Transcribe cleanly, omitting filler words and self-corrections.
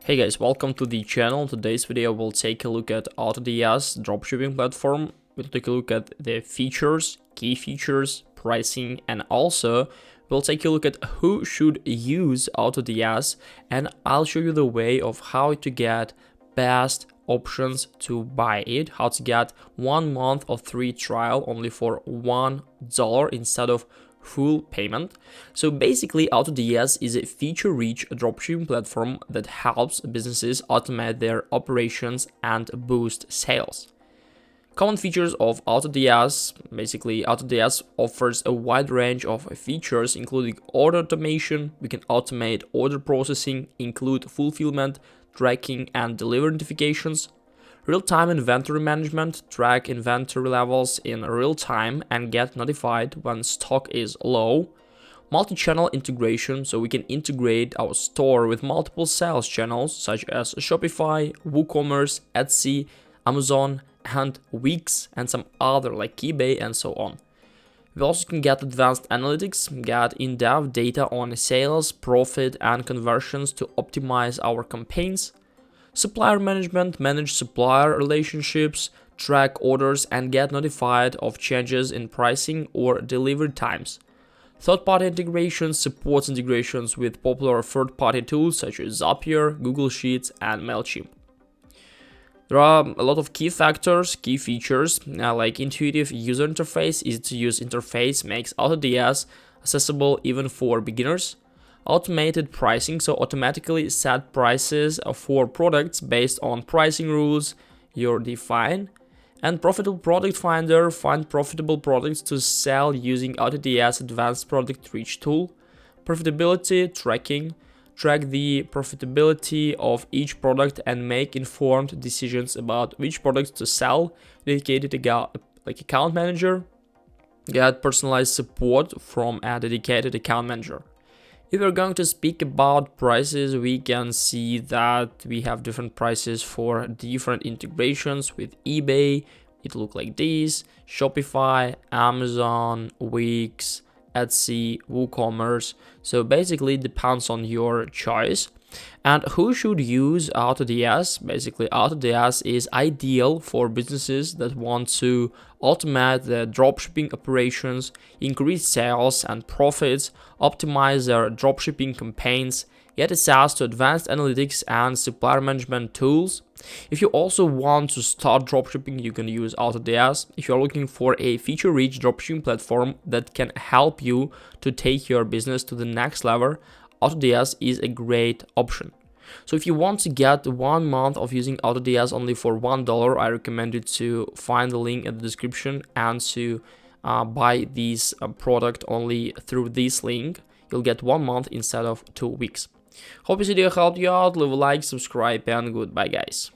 Hey guys, welcome to the channel. Today's video will take a look at AutoDS dropshipping platform. We'll take a look at the features, key features, pricing, and also we'll take a look at who should use AutoDS, and I'll show you the way of how to get best options to buy it, how to get 1 month of free trial only for $1 instead of full payment. So basically, AutoDS is a feature-rich dropshipping platform that helps businesses automate their operations and boost sales. Common features of AutoDS: basically AutoDS offers a wide range of features including order automation. We can automate order processing, include fulfillment, tracking and delivery notifications, real-time inventory management, track inventory levels in real time and get notified when stock is low, multi-channel integration, so we can integrate our store with multiple sales channels such as Shopify, WooCommerce, Etsy, Amazon, and Wix, and some other like eBay and so on. We also can get advanced analytics, get in-depth data on sales, profit, and conversions to optimize our campaigns. Supplier management, manage supplier relationships, track orders, and get notified of changes in pricing or delivery times. Third-party integration supports integrations with popular third-party tools such as Zapier, Google Sheets, and MailChimp. There are a lot of key factors, key features, like intuitive user interface. Easy-to-use interface makes AutoDS accessible even for beginners. Automated pricing, so automatically set prices for products based on pricing rules you define. And profitable product finder, find profitable products to sell using AutoDS advanced product reach tool. Profitability tracking, track the profitability of each product and make informed decisions about which products to sell. Dedicated account manager, get personalized support from a dedicated account manager. If we're going to speak about prices, we can see that we have different prices for different integrations with eBay. It looks like this: Shopify, Amazon, Wix, Etsy, WooCommerce. So basically it depends on your choice. And who should use AutoDS? Basically, AutoDS is ideal for businesses that want to automate their dropshipping operations, increase sales and profits, optimize their dropshipping campaigns, get access to advanced analytics and supplier management tools. If you also want to start dropshipping, you can use AutoDS. If you're looking for a feature-rich dropshipping platform that can help you to take your business to the next level, AutoDS is a great option. So if you want to get 1 month of using AutoDS only for $1, I recommend you to find the link in the description and to buy this product only through this link. You'll get 1 month instead of 2 weeks. Hope this video helped you out. Leave a like, subscribe, and goodbye guys.